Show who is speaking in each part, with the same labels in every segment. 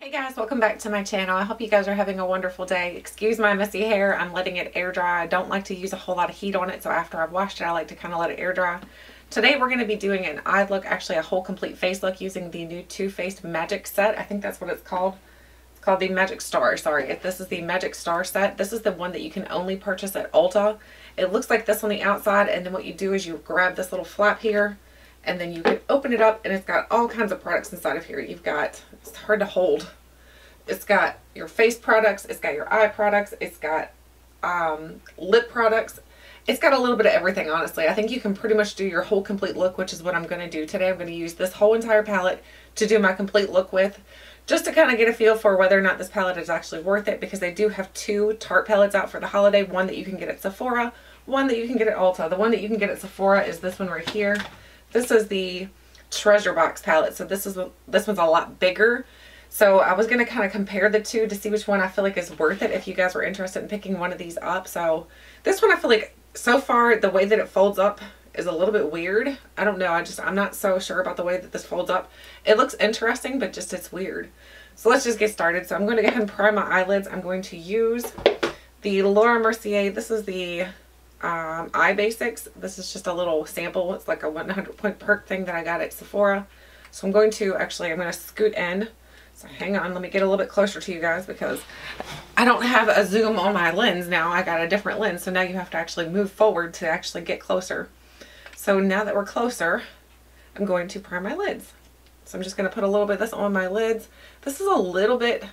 Speaker 1: Hey guys, welcome back to my channel. I hope you guys are having a wonderful day. Excuse my messy hair. I'm letting it air dry. I don't like to use a whole lot of heat on it, so after I've washed it, I like to kind of let it air dry. Today we're going to be doing an eye look, actually a whole complete face look using the new Too Faced Magic set. I think that's what it's called. It's called the Magic Star. Sorry, this is the Magic Star set. This is the one that you can only purchase at Ulta. It looks like this on the outside, and then what you do is you grab this little flap here, and then you can open it up, and it's got all kinds of products inside of here. You've got, it's hard to hold. It's got your face products, it's got your eye products, it's got lip products. It's got a little bit of everything, honestly. I think you can pretty much do your whole complete look, which is what I'm going to do today. I'm going to use this whole entire palette to do my complete look with, just to kind of get a feel for whether or not this palette is actually worth it, because they do have two Tarte palettes out for the holiday. One that you can get at Sephora, one that you can get at Ulta. The one that you can get at Sephora is this one right here. This is the Treasure Box palette, so this one's a lot bigger. So I was going to kind of compare the two to see which one I feel like is worth it if you guys were interested in picking one of these up. So this one, I feel like so far the way that it folds up is a little bit weird. I don't know. I'm not so sure about the way that this folds up. It looks interesting, but just it's weird. So let's just get started. So I'm going to go ahead and prime my eyelids. I'm going to use the Laura Mercier. This is the Eye Basics. This is just a little sample. It's like a 100-point perk thing that I got at Sephora. So I'm going to scoot in. So hang on, let me get a little bit closer to you guys because I don't have a zoom on my lens now. I got a different lens, so now you have to actually move forward to actually get closer. So now that we're closer, I'm going to prime my lids. So I'm just going to put a little bit of this on my lids. This is a little bit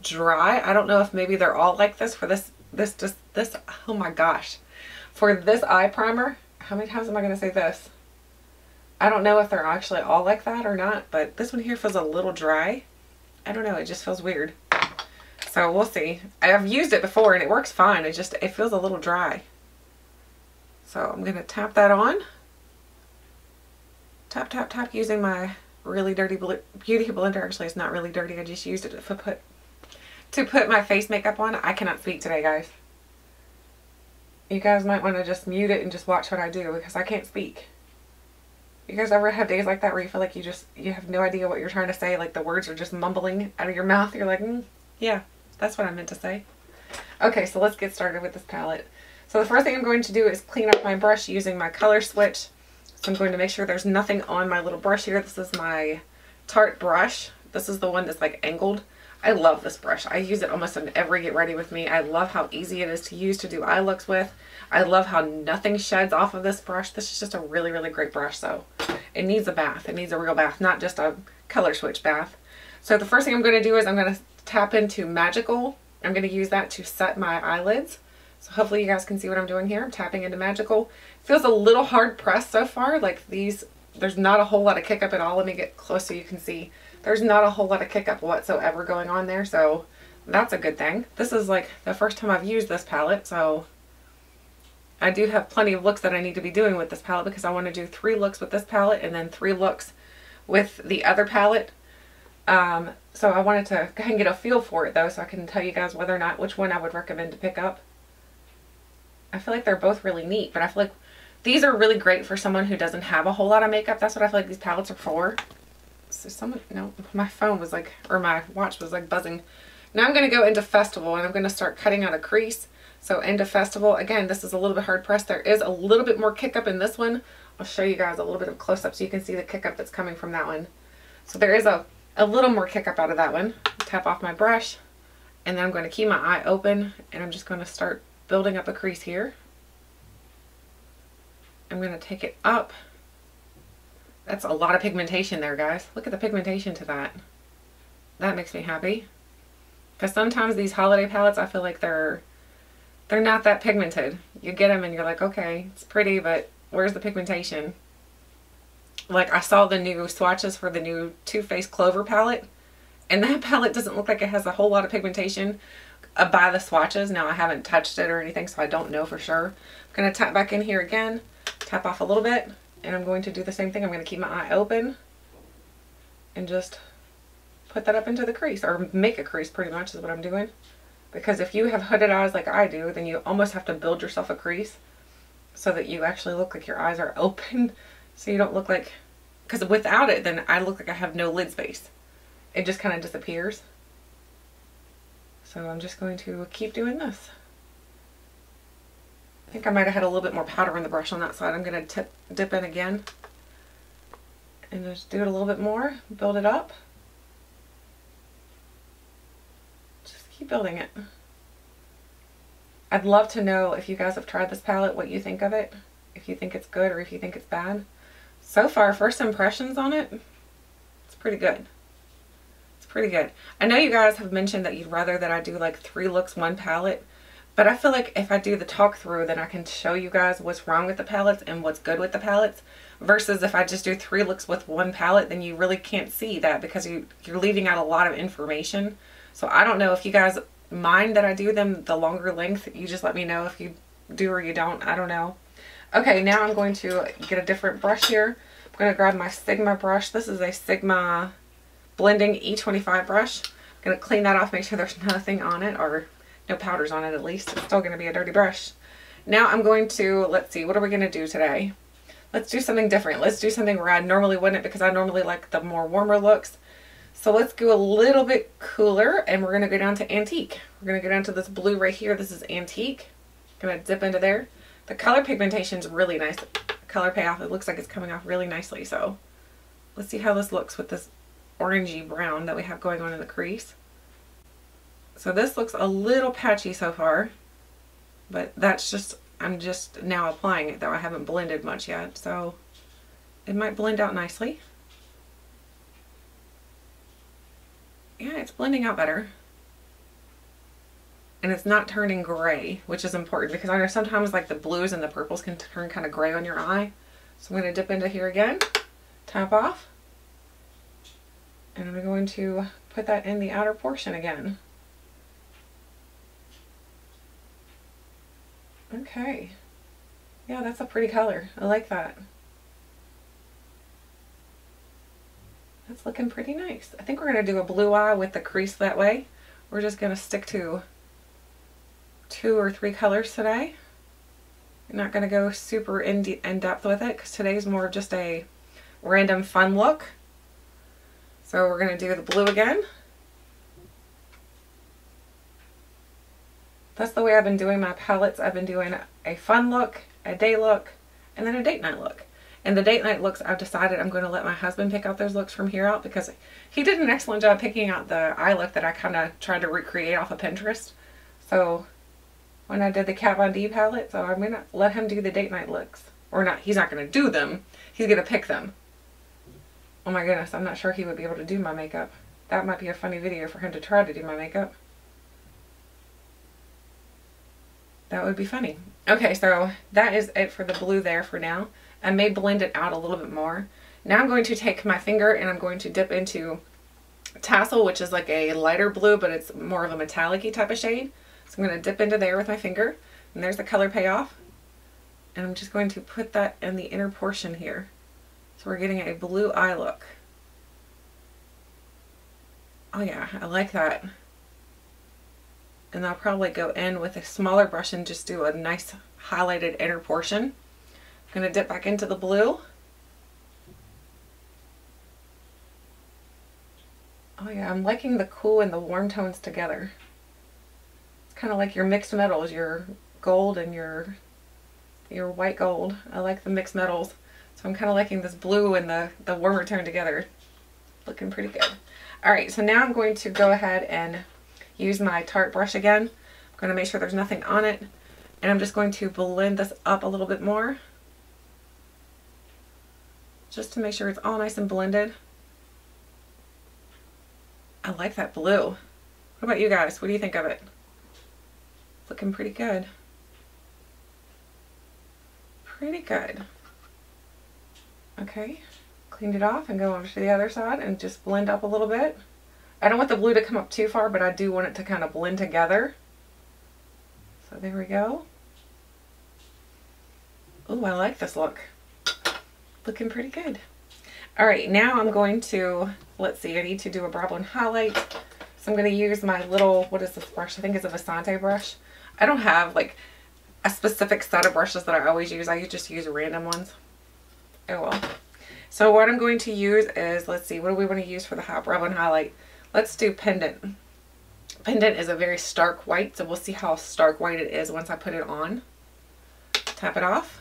Speaker 1: dry. I don't know if maybe they're all like this for this, oh my gosh. For this eye primer, how many times am I going to say this? I don't know if they're actually all like that or not, but this one here feels a little dry. I don't know, it just feels weird. So we'll see. I've used it before and it works fine. It feels a little dry. So I'm going to tap that on. Tap, tap, tap using my really dirty beauty blender. Actually, it's not really dirty. I just used it to put my face makeup on. I cannot speak today, guys. You guys might want to just mute it and just watch what I do because I can't speak. You guys ever have days like that where you feel like you have no idea what you're trying to say, like the words are just mumbling out of your mouth? You're like, yeah, that's what I meant to say. Okay, so let's get started with this palette. So the first thing I'm going to do is clean up my brush using my color switch. So I'm going to make sure there's nothing on my little brush here. This is my Tarte brush. This is the one that's like angled. I love this brush. I use it almost in every get ready with me. I love how easy it is to use to do eye looks with. I love how nothing sheds off of this brush. This is just a really, really great brush. So it needs a bath. It needs a real bath, not just a color switch bath. So the first thing I'm going to do is I'm going to tap into Magical. I'm going to use that to set my eyelids. So hopefully you guys can see what I'm doing here. I'm tapping into Magical. It feels a little hard pressed so far. Like these, there's not a whole lot of kick up at all. Let me get close so you can see. There's not a whole lot of kick up whatsoever going on there. So that's a good thing. This is like the first time I've used this palette. So I do have plenty of looks that I need to be doing with this palette because I want to do 3 looks with this palette and then 3 looks with the other palette. So I wanted to go ahead and get a feel for it though, so I can tell you guys whether or not which one I would recommend to pick up. I feel like they're both really neat, but I feel like these are really great for someone who doesn't have a whole lot of makeup. That's what I feel like these palettes are for. So no, my phone was like, or my watch was like buzzing. Now I'm going to go into Festival and I'm going to start cutting out a crease. So into Festival, again, this is a little bit hard pressed. There is a little bit more kick up in this one. I'll show you guys a little bit of close up so you can see the kick up that's coming from that one. So there is a little more kick up out of that one. Tap off my brush and then I'm going to keep my eye open and I'm just going to start building up a crease here. I'm going to take it up. That's a lot of pigmentation there, guys. Look at the pigmentation to that. That makes me happy. Because sometimes these holiday palettes, I feel like they're not that pigmented. You get them and you're like, okay, it's pretty, but where's the pigmentation? Like I saw the new swatches for the new Too Faced Clover palette, and that palette doesn't look like it has a whole lot of pigmentation by the swatches. Now I haven't touched it or anything, so I don't know for sure. I'm going to tap back in here again, tap off a little bit, and I'm going to do the same thing. I'm going to keep my eye open and just put that up into the crease, or make a crease pretty much is what I'm doing. Because if you have hooded eyes like I do, then you almost have to build yourself a crease so that you actually look like your eyes are open. So you don't look like, because without it, then I look like I have no lid space. It just kind of disappears. So I'm just going to keep doing this. I think I might have had a little bit more powder in the brush on that side. I'm going to dip in again and just do it a little bit more, build it up. Just keep building it. I'd love to know if you guys have tried this palette, what you think of it, if you think it's good or if you think it's bad. So far, first impressions on it, it's pretty good. It's pretty good. I know you guys have mentioned that you'd rather that I do like 3 looks, 1 palette, but I feel like if I do the talk through, then I can show you guys what's wrong with the palettes and what's good with the palettes, versus if I just do 3 looks with 1 palette, then you really can't see that because you're leaving out a lot of information. So I don't know if you guys mind that I do them the longer length. You just let me know if you do or you don't. I don't know. Okay, now I'm going to get a different brush here. I'm going to grab my Sigma brush. This is a Sigma blending E25 brush. I'm going to clean that off, make sure there's nothing on it, or no powders on it at least. It's still going to be a dirty brush. Now I'm going to, let's see, what are we going to do today? Let's do something different. Let's do something where I normally wouldn't, because I normally like the more warmer looks. So let's go a little bit cooler, and we're going to go down to Antique. We're going to go down to this blue right here. This is Antique. I'm going to dip into there. The color pigmentation is really nice. Color payoff, it looks like it's coming off really nicely. So let's see how this looks with this orangey brown that we have going on in the crease. So this looks a little patchy so far, but that's just, I'm just now applying it though. I haven't blended much yet, so it might blend out nicely. Yeah, it's blending out better. And it's not turning gray, which is important because I know sometimes like the blues and the purples can turn kind of gray on your eye. So I'm going to dip into here again, tap off, and I'm going to put that in the outer portion again. Okay. Yeah, that's a pretty color. I like that. That's looking pretty nice. I think we're going to do a blue eye with the crease that way. We're just going to stick to 2 or 3 colors today. I'm not going to go super in depth with it because today's more of just a random fun look. So we're going to do the blue again. That's the way I've been doing my palettes. I've been doing a fun look, a day look, and then a date night look. And the date night looks, I've decided I'm going to let my husband pick out those looks from here out because he did an excellent job picking out the eye look that I kind of tried to recreate off of Pinterest. So when I did the Kat Von D palette, so I'm going to let him do the date night looks. Or not, he's not going to do them. He's going to pick them. Oh my goodness, I'm not sure he would be able to do my makeup. That might be a funny video for him to try to do my makeup. That would be funny. Okay, so that is it for the blue there for now. I may blend it out a little bit more. Now I'm going to take my finger and I'm going to dip into Tassel, which is like a lighter blue, but it's more of a metallic-y type of shade. So I'm going to dip into there with my finger, and there's the color payoff. And I'm just going to put that in the inner portion here. So we're getting a blue eye look. Oh yeah, I like that. And I'll probably go in with a smaller brush and just do a nice highlighted inner portion. I'm going to dip back into the blue. Oh yeah, I'm liking the cool and the warm tones together. It's kind of like your mixed metals, your gold and your white gold. I like the mixed metals. So I'm kind of liking this blue and the warmer tone together. Looking pretty good. Alright, so now I'm going to go ahead and use my Tarte brush again. I'm going to make sure there's nothing on it. And I'm just going to blend this up a little bit more. Just to make sure it's all nice and blended. I like that blue. What about you guys? What do you think of it? Looking pretty good. Pretty good. Okay, cleaned it off and go over to the other side and just blend up a little bit. I don't want the blue to come up too far, but I do want it to kind of blend together. So there we go. Ooh, I like this look. Looking pretty good. Alright, now I'm going to, let's see, I need to do a brow bone highlight. So I'm going to use my little, what is this brush? I think it's a Visante brush. I don't have like a specific set of brushes that I always use. I just use random ones. Oh well. So what I'm going to use is, let's see, what do we want to use for the brow bone highlight? Let's do Pendant. pendant is a very stark white, so we'll see how stark white it is once I put it on. Tap it off.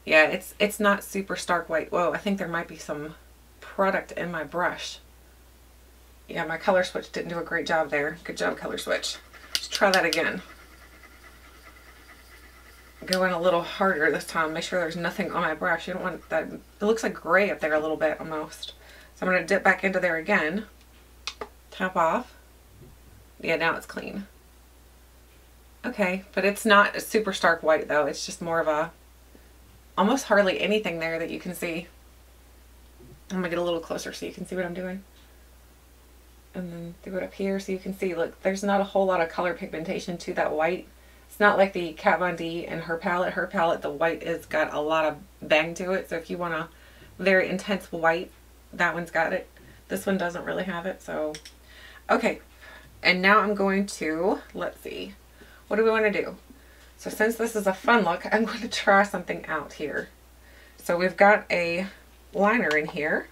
Speaker 1: Yeah, it's not super stark white. Whoa, I think there might be some product in my brush. Yeah, my color switch didn't do a great job there. Good job, color switch. Let's try that again. Go in a little harder this time. Make sure there's nothing on my brush. You don't want that. It looks like gray up there a little bit almost. So I'm going to dip back into there again. Tap off. Yeah, now it's clean. Okay, but it's not a super stark white though. It's just more of a, almost hardly anything there that you can see. I'm going to get a little closer so you can see what I'm doing. And then do it up here so you can see, look, there's not a whole lot of color pigmentation to that white. It's not like the Kat Von D and her palette, the white has got a lot of bang to it. So if you want a very intense white, that one's got it. This one doesn't really have it, so. Okay, and now I'm going to, let's see, what do we want to do? So since this is a fun look, I'm going to try something out here. So we've got a liner in here.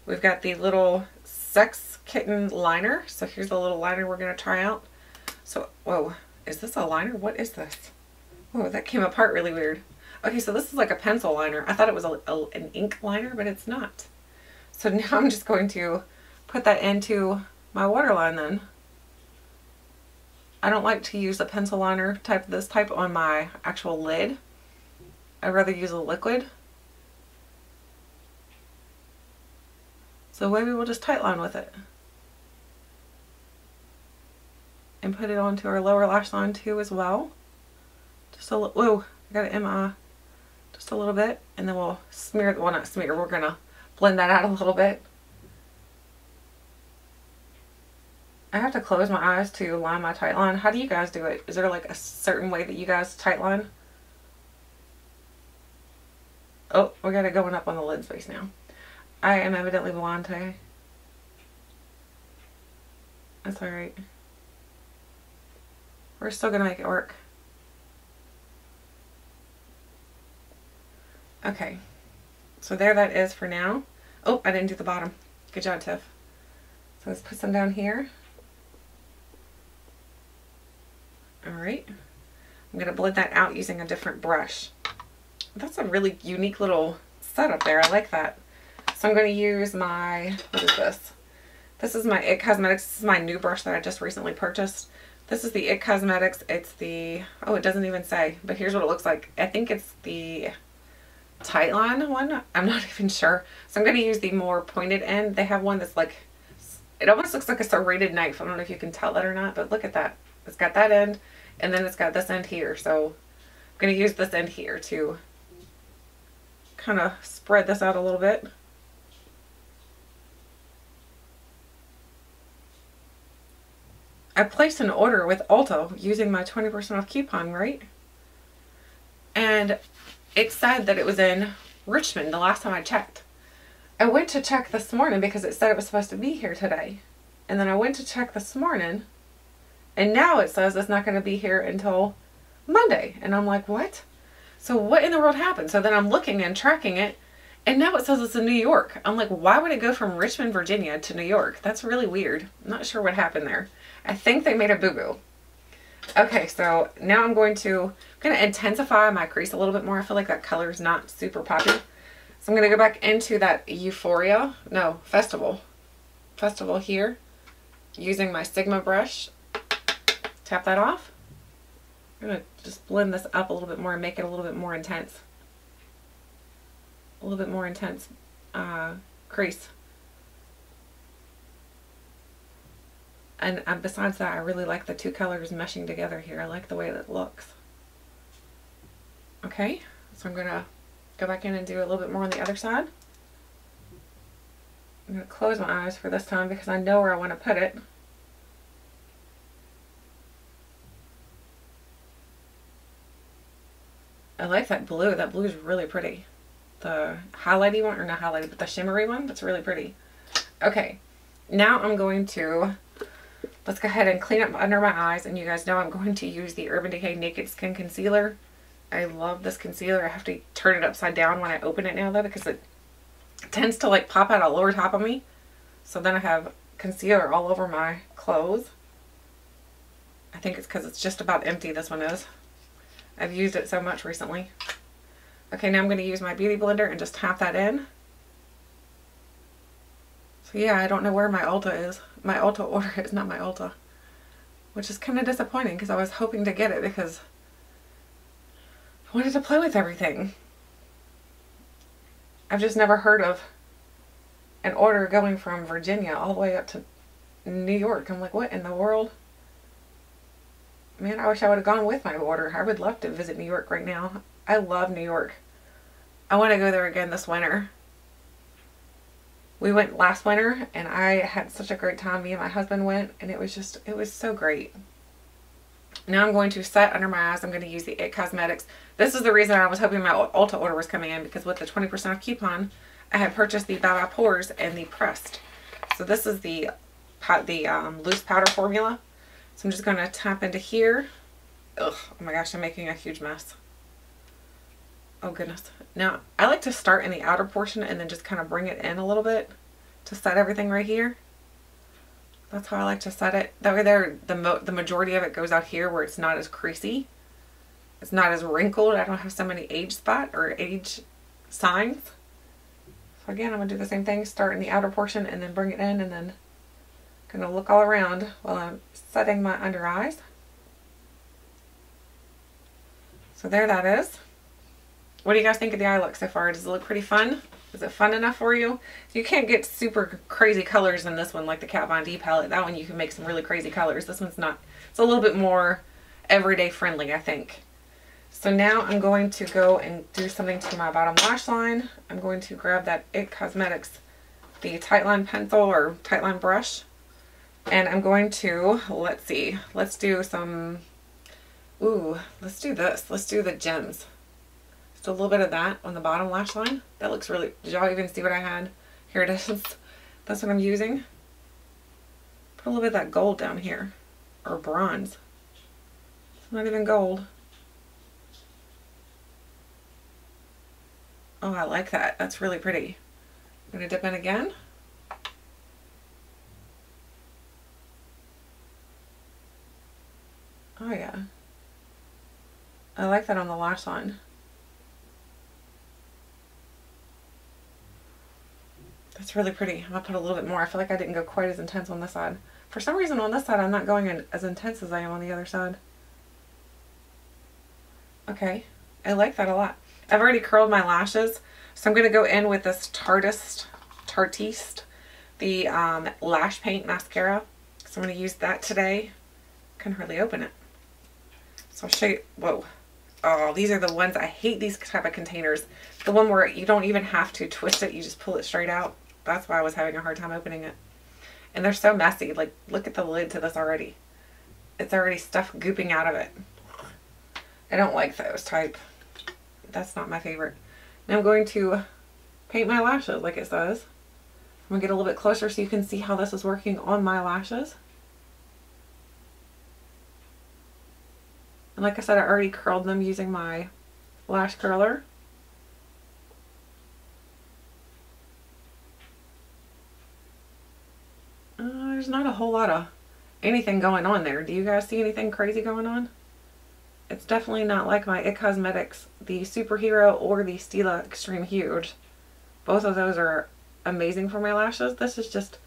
Speaker 1: We've got the little Sex Kitten liner. So here's the little liner we're going to try out. So, whoa, is this a liner? What is this? Whoa, that came apart really weird. Okay, so this is like a pencil liner. I thought it was an ink liner, but it's not. So now I'm just going to put that into my waterline then. I don't like to use a pencil liner type, this type on my actual lid. I'd rather use a liquid. So maybe we'll just tightline with it. And put it onto our lower lash line too as well. Just a little, whoa, I got it in my, just a little bit. And then we'll smear, well not smear, we're gonna blend that out a little bit. I have to close my eyes to line my tight line. How do you guys do it? Is there like a certain way that you guys tight line? Oh, we got it going up on the lid space now. I am evidently blind today. That's alright. We're still gonna make it work. Okay. So there that is for now. Oh, I didn't do the bottom. Good job, Tiff. So let's put some down here. Alright. I'm going to blend that out using a different brush. That's a really unique little setup there. I like that. So I'm going to use my, what is this? This is my IT Cosmetics. This is my new brush that I just recently purchased. This is the IT Cosmetics. It's the, oh, it doesn't even say, but here's what it looks like. I think it's the Tightline one. I'm not even sure. So I'm going to use the more pointed end. They have one that's like, it almost looks like a serrated knife. I don't know if you can tell that or not, but look at that. It's got that end, and then it's got this end here. So I'm going to use this end here to kind of spread this out a little bit. I placed an order with Ulta using my 20% off coupon, right? And it said that it was in Richmond the last time I checked. I went to check this morning because it said it was supposed to be here today. And then I went to check this morning, and now it says it's not going to be here until Monday. And I'm like, what? So what in the world happened? So then I'm looking and tracking it, and now it says it's in New York. I'm like, why would it go from Richmond, Virginia to New York? That's really weird. I'm not sure what happened there. I think they made a boo-boo. Okay, so now I'm going to intensify my crease a little bit more. I feel like that color is not super poppy. So I'm going to go back into that Festival here, using my Sigma brush. Tap that off. I'm going to just blend this up a little bit more and make it a little bit more intense. A little bit more intense crease. And besides that, I really like the two colors meshing together here. I like the way that it looks. Okay, so I'm going to go back in and do a little bit more on the other side. I'm going to close my eyes for this time because I know where I want to put it. I like that blue. That blue is really pretty. The highlighty one, or not highlighty, but the shimmery one, that's really pretty. Okay, now I'm going to, let's go ahead and clean up under my eyes. And you guys know I'm going to use the Urban Decay Naked Skin Concealer. I love this concealer. I have to turn it upside down when I open it now though, because it tends to like pop out all over top of me. So then I have concealer all over my clothes. I think it's because it's just about empty, this one is. I've used it so much recently. Okay, now I'm going to use my beauty blender and just tap that in. So yeah, I don't know where my Ulta is. My Ulta order is not my Ulta. Which is kind of disappointing because I was hoping to get it because I wanted to play with everything. I've just never heard of an order going from Virginia all the way up to New York. I'm like, what in the world? Man, I wish I would have gone with my order. I would love to visit New York right now. I love New York. I want to go there again this winter. We went last winter and I had such a great time. Me and my husband went and it was so great. Now I'm going to set under my eyes. I'm going to use the It Cosmetics. This is the reason I was hoping my Ulta order was coming in, because with the 20% off coupon, I had purchased the Bye Bye Pores and the Pressed. So this is the loose powder formula. So I'm just going to tap into here. Ugh, oh my gosh, I'm making a huge mess. Oh goodness. Now, I like to start in the outer portion and then just kind of bring it in a little bit to set everything right here. That's how I like to set it. That way there, the majority of it goes out here where it's not as creasy. It's not as wrinkled. I don't have so many age spot or age signs. So again, I'm going to do the same thing. Start in the outer portion and then bring it in, and then going to look all around while I'm setting my under eyes. So there that is. What do you guys think of the eye look so far? Does it look pretty fun? Is it fun enough for you? You can't get super crazy colors in this one like the Kat Von D palette. That one you can make some really crazy colors. This one's not. It's a little bit more everyday friendly, I think. So now I'm going to go and do something to my bottom lash line. I'm going to grab that It Cosmetics, the Tightline pencil or Tightline brush. And I'm going to, let's see, let's do some, let's do this. Let's do the gems. Just a little bit of that on the bottom lash line. That looks really, did y'all even see what I had? Here it is. That's what I'm using. Put a little bit of that gold down here, or bronze. It's not even gold. Oh, I like that. That's really pretty. I'm going to dip in again. Oh yeah. I like that on the lash line. That's really pretty. I'm going to put a little bit more. I feel like I didn't go quite as intense on this side. For some reason on this side I'm not going in as intense as I am on the other side. Okay. I like that a lot. I've already curled my lashes, so I'm going to go in with this Tartiste, the Lash Paint Mascara. So I'm going to use that today. I can hardly open it. So I'll show you. Whoa. Oh, these are the ones, I hate these type of containers. The one where you don't even have to twist it, you just pull it straight out. That's why I was having a hard time opening it. And they're so messy. Like, look at the lid to this already. It's already stuff gooping out of it. I don't like those type. That's not my favorite. Now I'm going to paint my lashes like it says. I'm going to get a little bit closer so you can see how this is working on my lashes. And like I said, I already curled them using my lash curler. There's not a whole lot of anything going on there. Do you guys see anything crazy going on? It's definitely not like my It Cosmetics, the Superhero or the Stila Extreme Huge. Both of those are amazing for my lashes. This is just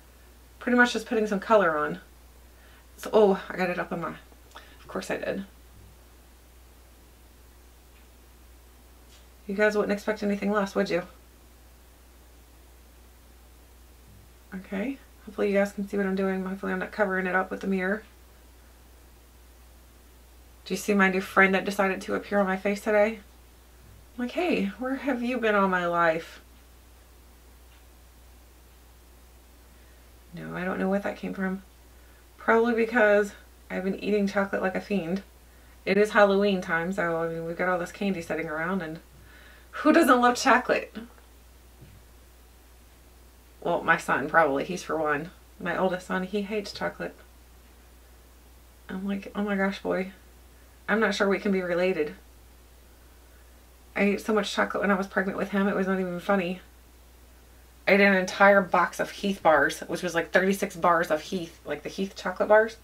Speaker 1: pretty much just putting some color on. So, oh, I got it up on my, of course I did. You guys wouldn't expect anything less, would you? Okay, hopefully you guys can see what I'm doing. Hopefully I'm not covering it up with the mirror. Do you see my new friend that decided to appear on my face today? I'm like, hey, where have you been all my life? No, I don't know what that came from. Probably because I've been eating chocolate like a fiend. It is Halloween time, so I mean, we've got all this candy sitting around, and who doesn't love chocolate? Well, my son probably. He's for one. My oldest son, he hates chocolate. I'm like, oh my gosh, boy. I'm not sure we can be related. I ate so much chocolate when I was pregnant with him, it was not even funny. I ate an entire box of Heath bars, which was like 36 bars of Heath, like the Heath chocolate bars.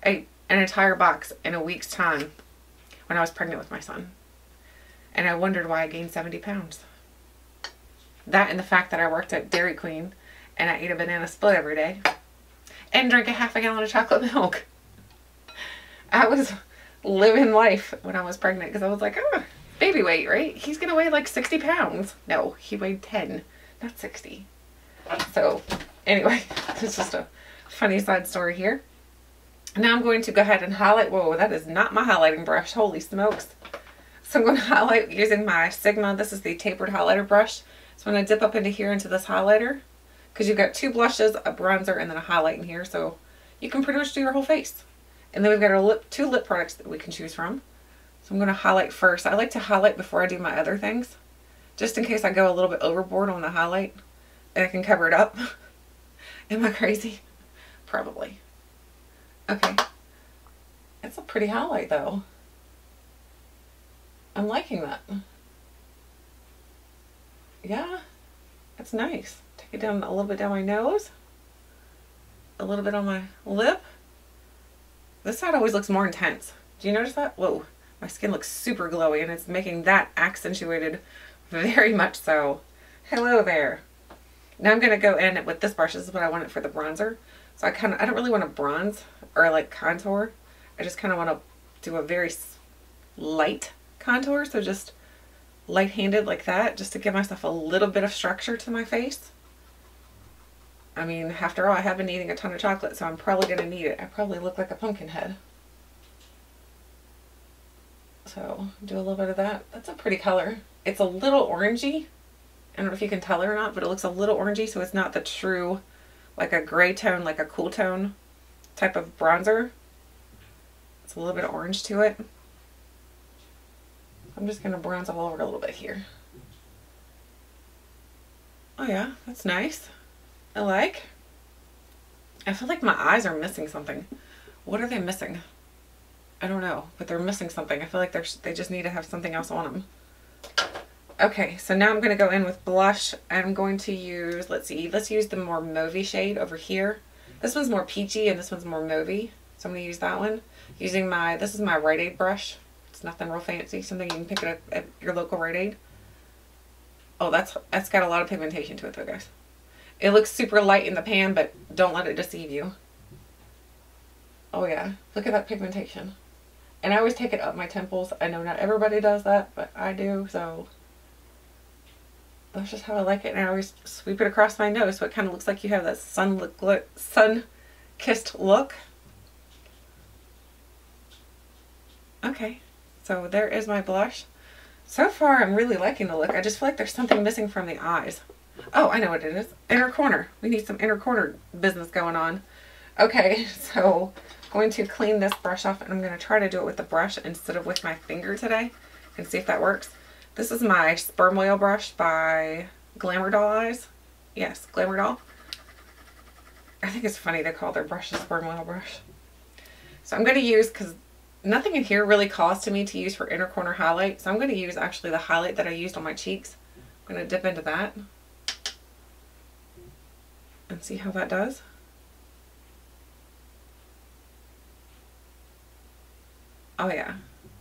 Speaker 1: I ate an entire box in a week's time when I was pregnant with my son. And I wondered why I gained 70 pounds. That and the fact that I worked at Dairy Queen and I ate a banana split every day and drank a half a gallon of chocolate milk. I was living life when I was pregnant because I was like, oh, baby weight, right? He's going to weigh like 60 pounds. No, he weighed 10, not 60. So anyway, it's just a funny side story here. Now I'm going to go ahead and highlight. Whoa, that is not my highlighting brush. Holy smokes. So I'm going to highlight using my Sigma. This is the tapered highlighter brush. So I'm going to dip up into here into this highlighter because you've got two blushes, a bronzer, and then a highlight in here. So you can pretty much do your whole face. And then we've got our two lip products that we can choose from. So I'm going to highlight first. I like to highlight before I do my other things, just in case I go a little bit overboard on the highlight and I can cover it up. Am I crazy? Probably. Okay. It's a pretty highlight though. I'm liking that. Yeah, it's nice. Take it down a little bit down my nose, a little bit on my lip. This side always looks more intense. Do you notice that? Whoa, my skin looks super glowy and it's making that accentuated very much so. Hello there. Now I'm going to go in with this brush. This is what I wanted for the bronzer. So I don't really want to bronze or like contour. I just kind of want to do a very light contour. So just light-handed like that, just to give myself a little bit of structure to my face. I mean, after all, I have been eating a ton of chocolate, so I'm probably going to need it. I probably look like a pumpkin head. So, do a little bit of that. That's a pretty color. It's a little orangey. I don't know if you can tell it or not, but it looks a little orangey, so it's not the true, like a gray tone, like a cool tone type of bronzer. It's a little bit of orange to it. I'm just going to bronze all over a little bit here. Oh yeah, that's nice. I like. I feel like my eyes are missing something. What are they missing? I don't know, but they're missing something. I feel like they just need to have something else on them. Okay, so now I'm going to go in with blush. I'm going to use, let's use the more mauvey shade over here. This one's more peachy and this one's more mauvey. So I'm going to use that one. Using this is my Rite Aid brush. It's nothing real fancy. Something you can pick it up at your local Rite Aid. Oh, that's got a lot of pigmentation to it though, guys. It looks super light in the pan, but don't let it deceive you. Oh yeah, look at that pigmentation. And I always take it up my temples. I know not everybody does that, but I do, so that's just how I like it. And I always sweep it across my nose so it kind of looks like you have that sun-kissed look. Okay. So there is my blush. So far, I'm really liking the look. I just feel like there's something missing from the eyes. Oh, I know what it is. Inner corner. We need some inner corner business going on. Okay, so I'm going to clean this brush off and I'm going to try to do it with the brush instead of with my finger today and see if that works. This is my Sperm Whale brush by Glamour Doll Eyes. Yes, Glamour Doll. I think it's funny they call their brush a Sperm Whale brush. So I'm going to use, because nothing in here really calls to me to use for inner corner highlight. So I'm going to use actually the highlight that I used on my cheeks. I'm going to dip into that and see how that does. Oh yeah,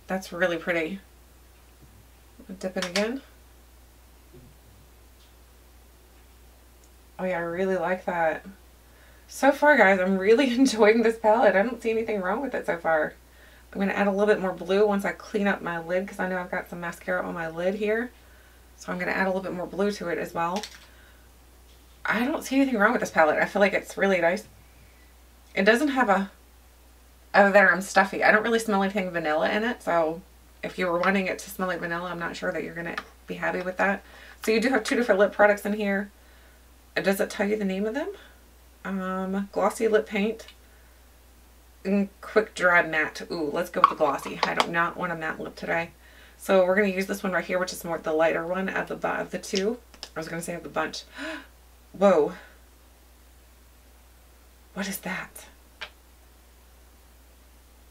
Speaker 1: that's really pretty. Dip in again. Oh yeah, I really like that. So far, guys, I'm really enjoying this palette. I don't see anything wrong with it so far. I'm going to add a little bit more blue once I clean up my lid because I know I've got some mascara on my lid here. So I'm going to add a little bit more blue to it as well. I don't see anything wrong with this palette. I feel like it's really nice. It doesn't have a... Oh, there, I'm stuffy. I don't really smell anything vanilla in it, so if you were wanting it to smell like vanilla, I'm not sure that you're going to be happy with that. So you do have two different lip products in here. Does it tell you the name of them? Glossy Lip Paint and Quick Dry Matte. Ooh, let's go with the glossy. I do not want a matte lip today. So we're going to use this one right here, which is more the lighter one of the two. I was going to say of the bunch. Whoa. What is that?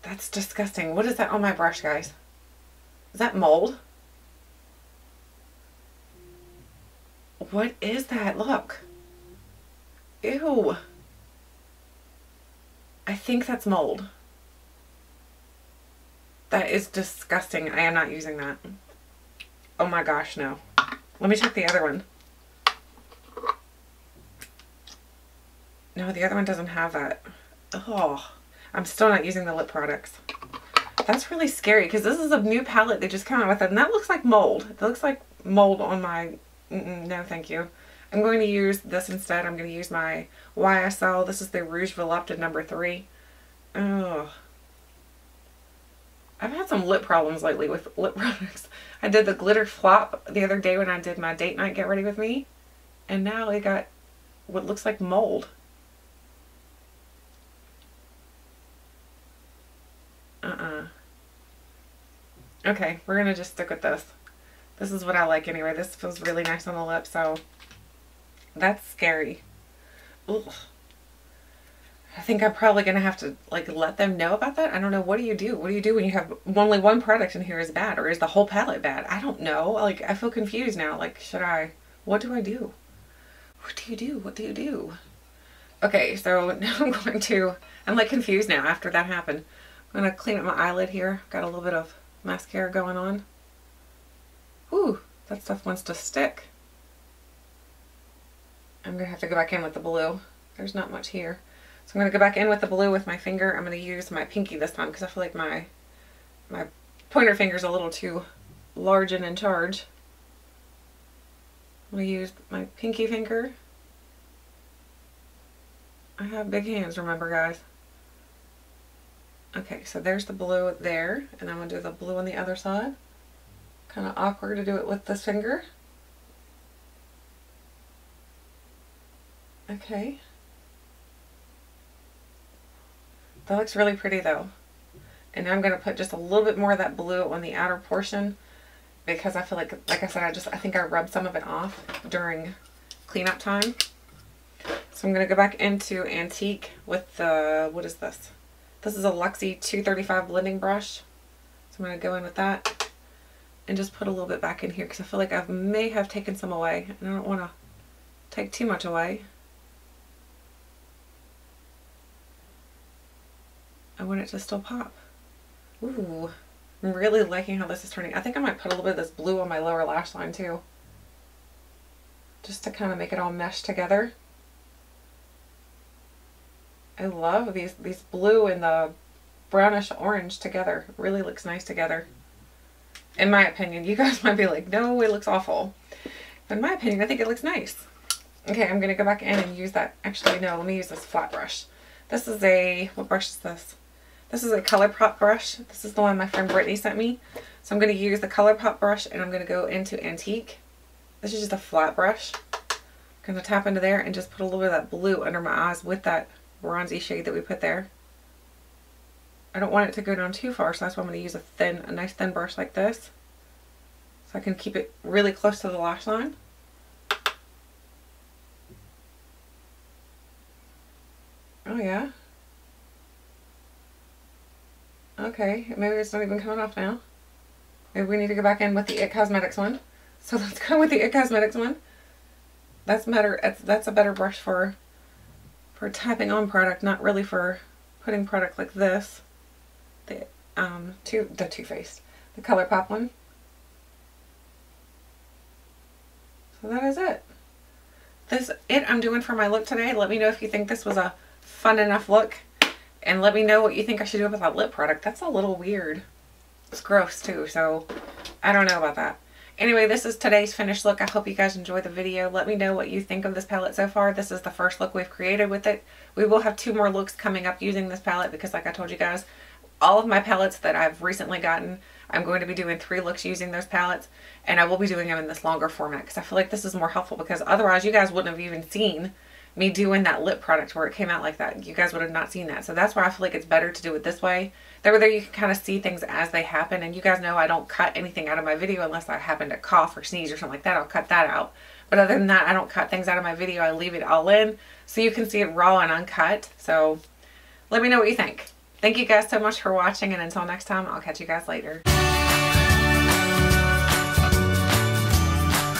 Speaker 1: That's disgusting. What is that on my brush, guys? Is that mold? What is that? Look. Ew. I think that's mold. That is disgusting. I am not using that. Oh my gosh, no. Let me check the other one. No, the other one doesn't have that. Oh, I'm still not using the lip products. That's really scary because this is a new palette they just came out with, and that looks like mold. It looks like mold on my... no, thank you. I'm going to use this instead. I'm going to use my YSL. This is the Rouge Volupte No. 3. Oh. I've had some lip problems lately with lip products. I did the glitter flop the other day when I did my date night get ready with me. And now it got what looks like mold. Okay, we're going to just stick with this. This is what I like anyway. This feels really nice on the lips, so that's scary. Ugh. I think I'm probably going to have to like let them know about that. I don't know. What do you do? What do you do when you have only one product in here is bad? Or is the whole palette bad? I don't know. Like, I feel confused now. Like, what do I do? What do you do? What do you do? Okay, so now I'm like confused now after that happened. I'm going to clean up my eyelid here. Got a little bit of mascara going on. Ooh, that stuff wants to stick. I'm going to have to go back in with the blue. There's not much here. So I'm going to go back in with the blue with my finger. I'm going to use my pinky this time because I feel like my pointer finger's a little too large and in charge. I'm going to use my pinky finger. I have big hands, remember, guys. Okay, so there's the blue there, and I'm going to do the blue on the other side. Kind of awkward to do it with this finger. Okay. That looks really pretty though. And now I'm going to put just a little bit more of that blue on the outer portion because I feel like I said, I think I rubbed some of it off during cleanup time. So I'm going to go back into Antique with the, what is this? This is a Luxie 235 blending brush. So I'm going to go in with that and just put a little bit back in here because I feel like I may have taken some away and I don't want to take too much away. I want it to still pop. Ooh, I'm really liking how this is turning. I think I might put a little bit of this blue on my lower lash line too. Just to kind of make it all mesh together. I love these blue and the brownish orange together. It really looks nice together. In my opinion. You guys might be like, no, it looks awful. But in my opinion, I think it looks nice. Okay, I'm going to go back in and use that. Actually, no, let me use this flat brush. This is a, what brush is this? This is a ColourPop brush. This is the one my friend Brittany sent me. So I'm going to use the ColourPop brush and I'm going to go into Antique. This is just a flat brush. I'm going to tap into there and just put a little bit of that blue under my eyes with that bronzy shade that we put there. I don't want it to go down too far, so that's why I'm going to use a nice thin brush like this. So I can keep it really close to the lash line. Oh yeah. Okay, maybe it's not even coming off now. Maybe we need to go back in with the IT Cosmetics one. So let's go with the IT Cosmetics one. That's a better brush for tapping on product, not really for putting product like this. The Too Faced, the ColourPop one. So that is it. This is it I'm doing for my look today. Let me know if you think this was a fun enough look. And let me know what you think I should do with that lip product. That's a little weird. It's gross too, so I don't know about that. Anyway, this is today's finished look. I hope you guys enjoyed the video. Let me know what you think of this palette so far. This is the first look we've created with it. We will have 2 more looks coming up using this palette because like I told you guys, all of my palettes that I've recently gotten, I'm going to be doing 3 looks using those palettes. And I will be doing them in this longer format because I feel like this is more helpful because otherwise you guys wouldn't have even seen me doing that lip product where it came out like that. You guys would have not seen that. So that's why I feel like it's better to do it this way. There you can kind of see things as they happen. And you guys know I don't cut anything out of my video unless I happen to cough or sneeze or something like that. I'll cut that out. But other than that, I don't cut things out of my video. I leave it all in so you can see it raw and uncut. So let me know what you think. Thank you guys so much for watching. And until next time, I'll catch you guys later.